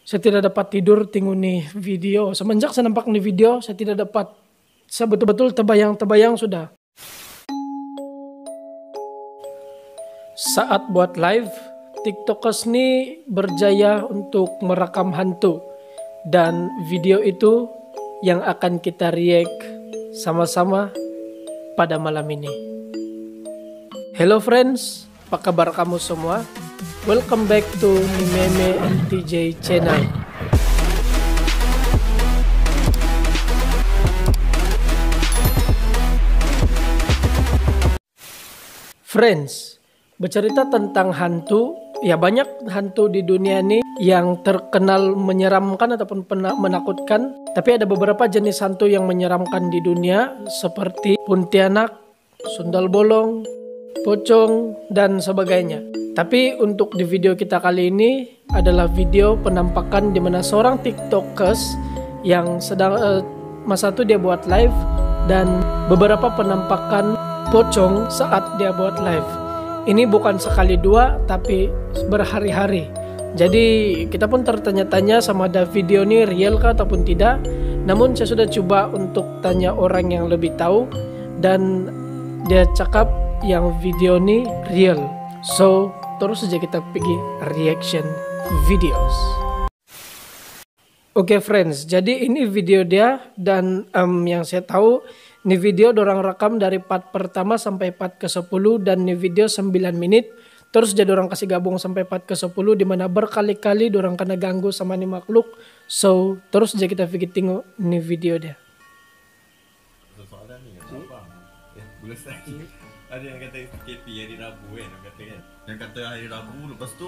Saya tidak dapat tidur tengok nih video. Semenjak saya nampak nih video, saya tidak dapat. Saya betul-betul terbayang-terbayang sudah. Saat buat live, TikTokers nih berjaya untuk merekam hantu. Dan video itu yang akan kita react sama-sama pada malam ini. Hello friends, apa kabar kamu semua? Welcome back to Nimeme NTJ channel. Friends, bercerita tentang hantu, ya banyak hantu di dunia ini yang terkenal menyeramkan ataupun menakutkan. Tapi ada beberapa jenis hantu yang menyeramkan di dunia seperti kuntilanak, sundal bolong, pocong, dan sebagainya. Tapi untuk di video kita kali ini adalah video penampakan di mana seorang TikTokers yang sedang masa itu dia buat live dan beberapa penampakan pocong saat dia buat live. Ini bukan sekali dua tapi berhari-hari. Jadi kita pun tertanya-tanya sama ada video ini real kah ataupun tidak. Namun saya sudah coba untuk tanya orang yang lebih tahu dan dia cakap yang video ini real. So terus saja kita pergi reaction videos. Oke friends, jadi ini video dia dan yang saya tahu ini video dorang rekam dari part pertama sampai part ke-10 dan ini video 9 menit. Terus jadi orang kasih gabung sampai part ke-10 dimana berkali-kali dorang kena ganggu sama nih makhluk. So terus saja kita pergi tengok ini video dia. Soalan ni apa? Boleh lagi. Ada yang kata KP hari Rabu kan, kan. Yang kata hari Rabu lepas tu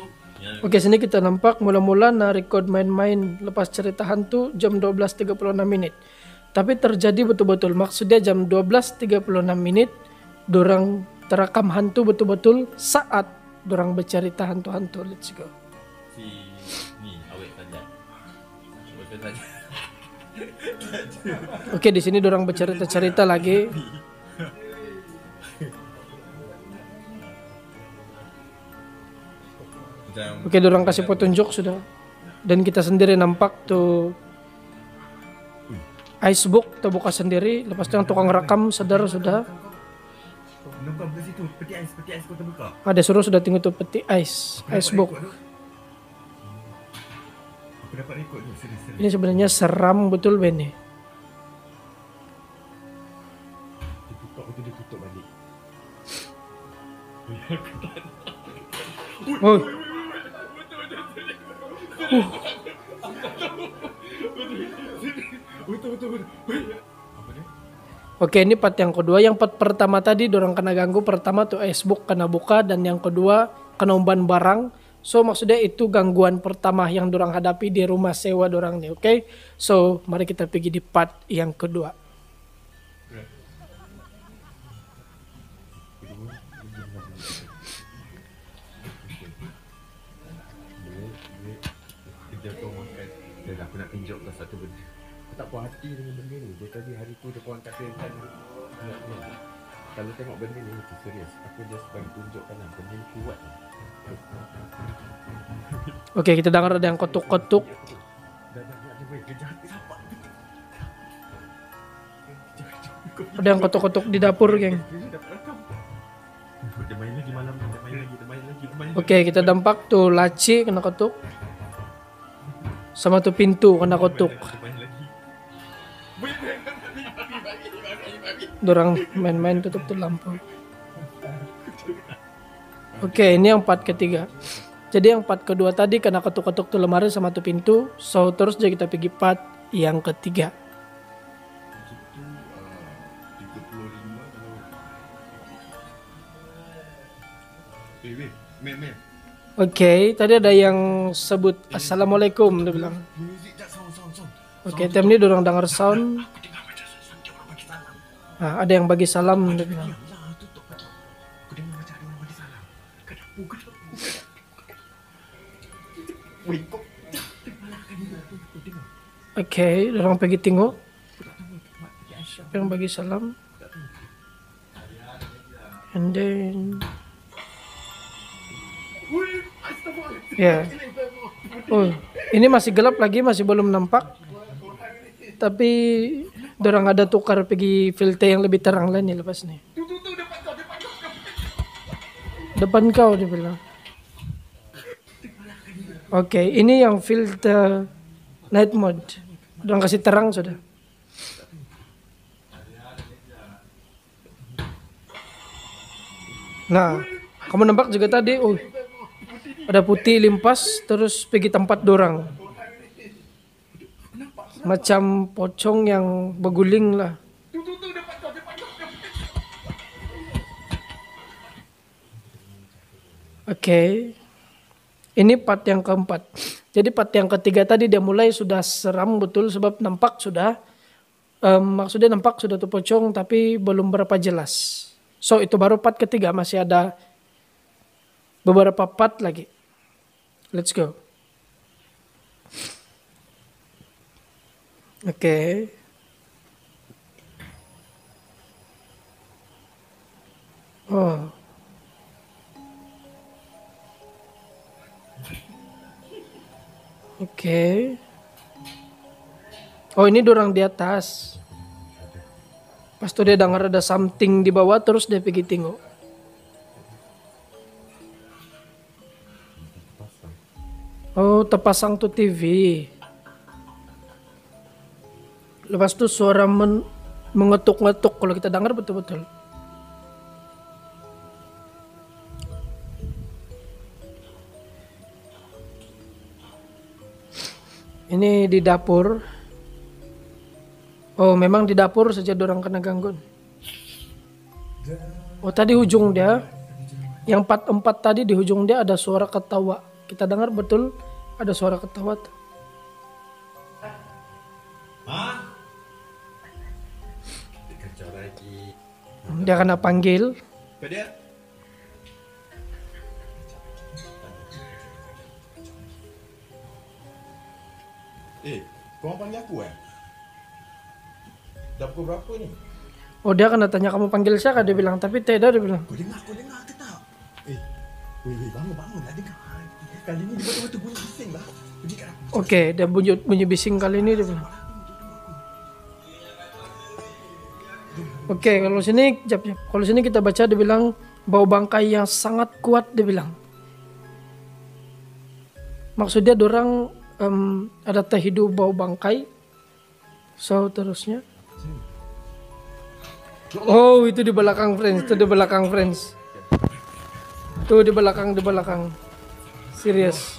Oke, sini kita nampak mula-mula record main-main lepas cerita hantu jam 12.36 menit. Tapi terjadi betul-betul, maksudnya jam 12.36 menit dorang terekam hantu betul-betul saat dorang bercerita hantu-hantu. Let's go. Si ni awet saja. Betul saja. Oke, di sini dorang bercerita-cerita lagi. Oke, dorang kasih petunjuk sudah. Dan kita sendiri nampak tuh icebook terbuka sendiri. Lepas itu yang tukang rekam sadar sudah. Ada suruh sudah tinggal tuh peti icebook. Ini sebenarnya seram betul Benny. Oh. Oke, ini part yang kedua. Yang part pertama tadi dorang kena ganggu. Pertama tuh icebook kena buka dan yang kedua kena umpan barang. So maksudnya itu gangguan pertama yang dorang hadapi di rumah sewa dorang nih. Oke, so mari kita pergi di part yang kedua. Dan aku nak tunjukkan satu benda. Aku tak puas hati dengan benda ni. Dia tadi hari tu dia kawan kata kan. Kalau tengok benda ni itu serius. Aku just bagi tunjukkan lah. Benda ni kuat lah. Oke, kita dengar ada yang kotuk-kotuk. Ada yang kotuk-kotuk di dapur, geng. Oke, kita dampak tuh laci kena kotuk. Sama tuh pintu kena kotuk. Dorang main-main tutup tuh lampu. Oke, ini yang part ketiga. Jadi yang part kedua tadi kena ketuk-ketuk tuh lemari sama tuh pintu. So terus jadi kita pergi part yang ketiga. Oke, tadi ada yang sebut Assalamualaikum dia bilang. Oke, time ini dorang dengar sound. Nah, ada yang bagi salam dia bilang. Oke, dorang pergi tengok. Yang bagi salam. And then ya. Oh. Ini masih gelap lagi, masih belum nampak. Tapi dorang ada tukar pergi filter yang lebih terang lah nih lepas nih. Depan kau dia bilang. Oke, ini yang filter night mode. Dorang kasih terang sudah. Nah, kamu nampak juga tadi, ada putih limpas terus pergi tempat dorang. Macam pocong yang berguling lah. Oke. Ini part yang keempat. Jadi part yang ketiga tadi dia mulai sudah seram betul sebab nampak sudah. Maksudnya nampak sudah tuh pocong tapi belum berapa jelas. So itu baru part ketiga, masih ada beberapa part lagi. Let's go. Oke. Oh. Oke. Oh ini dorang di atas. Pas tuh dia dengar ada something di bawah terus dia pergi tengok. Oh terpasang tuh TV. Lepas tuh suara mengetuk-ngetuk kalau kita dengar betul-betul. Ini di dapur. Oh memang di dapur saja dorang kena gangguan. Oh tadi ujung dia. Yang part 4 tadi di ujung dia ada suara ketawa. Kita dengar betul ada suara ketawa. Dia kena panggil. Kau panggil aku Dah pukul berapa ni? Oh dia kena tanya kamu panggil siapa, dia bilang. Tapi tidak, dia bilang. Kau dengar ke tak? Bangun lah dengar. Kali ni dia betul-betul bunyi bising lah. Oke, dia bunyi bising kali ini dia bilang. Oke, kalau sini kalau sini kita baca dia bilang bau bangkai yang sangat kuat dia bilang. Maksudnya dorang ada terhidup bau bangkai. So terusnya. Oh itu di belakang friends, Tuh di belakang. Serius.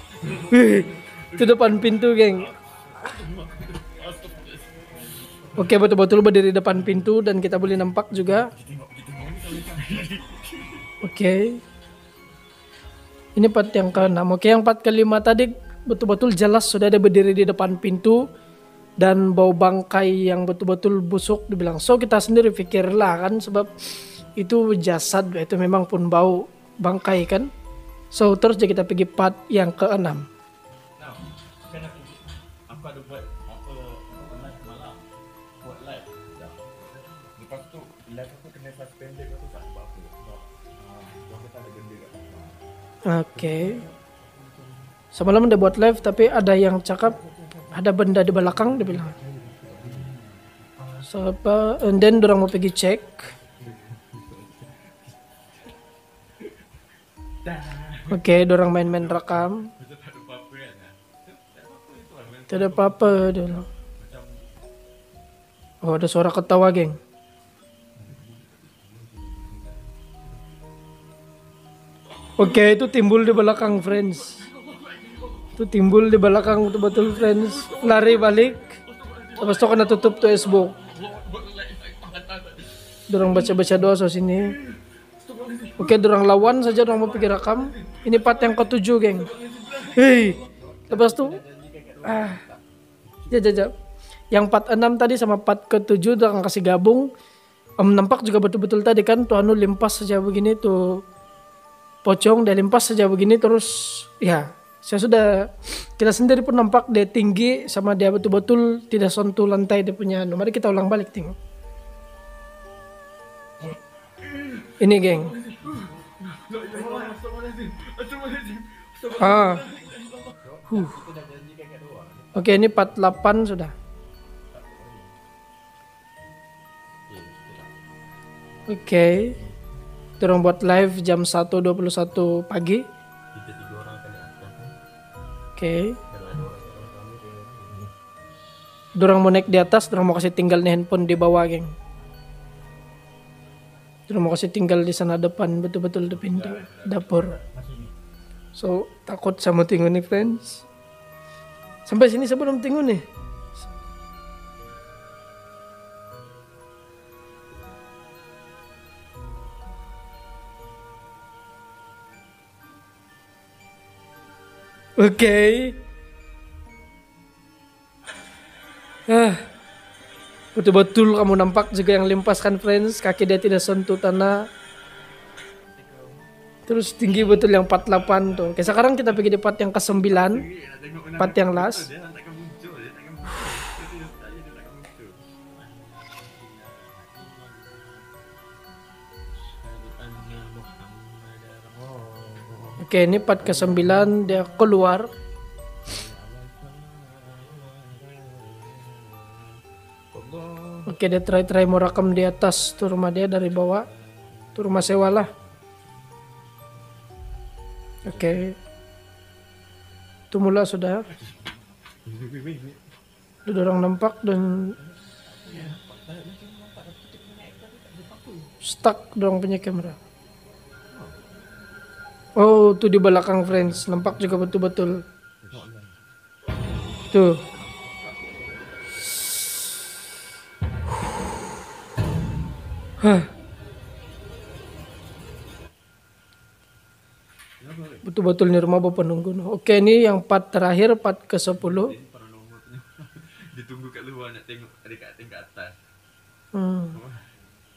Itu depan pintu, geng. Oke, betul-betul berdiri depan pintu dan kita boleh nampak juga. Oke. Ini part yang ke-6. Oke, yang part ke-5 tadi betul-betul jelas sudah ada berdiri di depan pintu dan bau bangkai yang betul-betul busuk dibilang. So kita sendiri pikirlah kan sebab itu jasad, itu memang pun bau bangkai kan. So terus kita pergi part yang ke-6. Aku ada buat apa live malam. Buat live. Lepas tu live aku kena suspended aku tak sebab apa. Sebab kita ada benda kat sana. Oke. Semalam dia buat live tapi ada yang cakap ada benda di belakang dia bilang. So apa, and then dorang mau pergi cek. Oke, dorang main-main rekam. Tak ada apa-apa dia bilang. Oh ada suara ketawa, geng. Oke, itu timbul di belakang, friends. Itu timbul di belakang betul-betul, friends. Lari balik. Lepas itu kena tutup tuh Facebook. Dorang baca-baca doa so sini. Oke, dorang lawan saja, dorang mau pergi rekam. Ini part yang ke-7, geng. Hei. Lepas itu yang part 6 tadi sama part ke-7 dorang kasih gabung. Nampak juga betul-betul tadi kan tuh anu limpas saja begini tuh. Pocong dia limpas saja begini terus ya. Kita sendiri pun nampak dia tinggi sama dia betul-betul tidak sentuh lantai dia punya. Mari kita ulang balik tengok. Ini, geng. Oke, ini part 8 sudah. Oke. Dorong buat live jam 1.21 pagi. Kita 3 orang kan di atas kan. Oke. Dan ada orang yang kami dia. Dorong mau naik di atas, dorong mau kasih tinggal nih handphone di bawah, geng. Dorong mau kasih tinggal di sana depan, betul-betul di pintu dapur. So, takut sama tinggu nih, friends. Sampai sini sebelum tinggu nih. Oke. Betul-betul kamu nampak juga yang limpaskan, friends. Kaki dia tidak sentuh tanah. Terus tinggi betul yang 48 tuh. Oke, sekarang kita pergi di part yang ke-9. Part yang last. Dia takkan muncul, dia takkan muncul. Dia takkan muncul. Oke, ini part ke-9 dia keluar. Oke, dia try mau rekam di atas tuh rumah dia dari bawah. Tuh rumah sewa lah. Oke. Itu mula sudah. Udah orang nampak dan stuck dong punya kamera. Oh, tuh di belakang, friends. Nampak juga betul-betul. Tuh. Hah. Betul-betul ini rumah bapak nunggu. Oke, ini yang part terakhir, part ke-10. Ditunggu kat luar nak tengok dekat tingkat atas.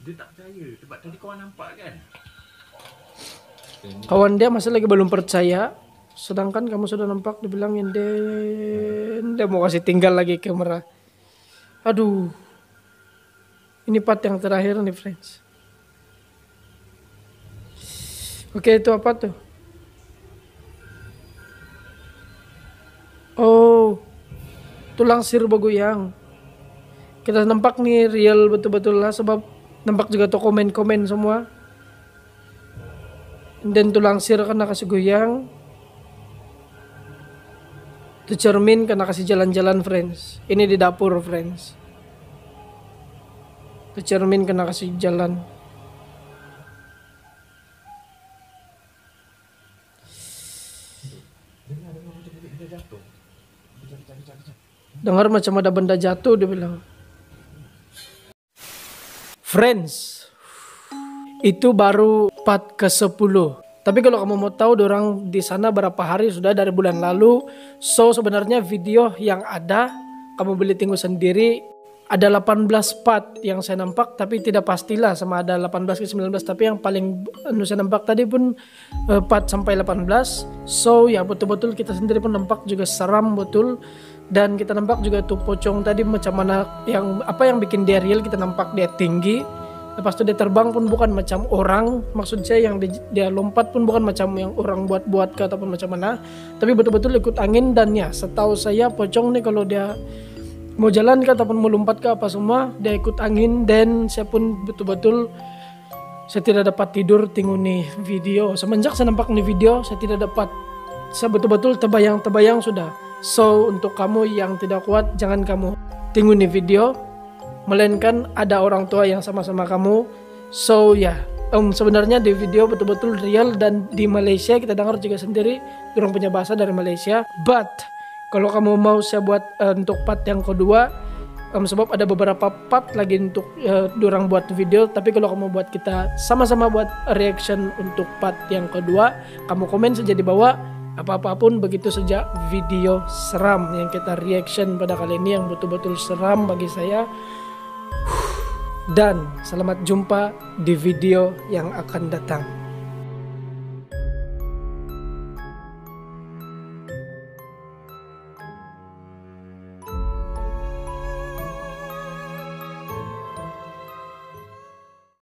Dia tak percaya sebab tadi kawan nampak kan. Kawan dia masih lagi belum percaya. Sedangkan kamu sudah nampak dibilangin dia mau kasih tinggal lagi kamera. Aduh. Ini part yang terakhir nih, friends. Oke, itu apa tuh? Oh, tulang sir bergoyang. Kita nampak nih real betul-betul lah, sebab nampak juga tuh komen-komen semua. Dan tulang sir karena kasih goyang. Itu cermin karena kasih jalan-jalan, friends. Ini di dapur, friends. Itu cermin kena kasih jalan. Dengar macam ada benda jatuh, dia bilang. Friends, itu baru part ke-10. Tapi kalau kamu mau tahu dorang di sana berapa hari sudah dari bulan lalu. So sebenarnya video yang ada kamu boleh tunggu sendiri. Ada 18 part yang saya nampak, tapi tidak pastilah sama ada 18 ke 19, tapi yang paling saya nampak tadi pun part sampai 18. So ya betul-betul kita sendiri pun nampak juga seram betul. Dan kita nampak juga tuh pocong tadi macam mana yang apa yang bikin dia real, kita nampak dia tinggi. Lepas itu dia terbang pun bukan macam orang, maksud saya yang dia lompat pun bukan macam yang orang buat-buat ke ataupun macam mana, tapi betul-betul ikut angin. Dan ya setahu saya pocong nih kalau dia mau jalan ke ataupun mau lompat ke apa semua dia ikut angin. Dan saya pun betul-betul saya tidak dapat tidur tengok nih video. Semenjak saya nampak nih video saya tidak dapat, saya betul-betul terbayang sudah. So untuk kamu yang tidak kuat jangan kamu tengok nih video, melainkan ada orang tua yang sama-sama kamu. So ya sebenarnya di video betul-betul real. Dan di Malaysia kita dengar juga sendiri orang punya bahasa dari Malaysia. But kalau kamu mau saya buat untuk part yang kedua, sebab ada beberapa part lagi untuk dorang buat video. Tapi kalau kamu buat kita sama-sama buat reaction untuk part yang kedua, kamu komen saja di bawah apa-apapun begitu saja video seram yang kita reaction pada kali ini, yang betul-betul seram bagi saya. Dan selamat jumpa di video yang akan datang.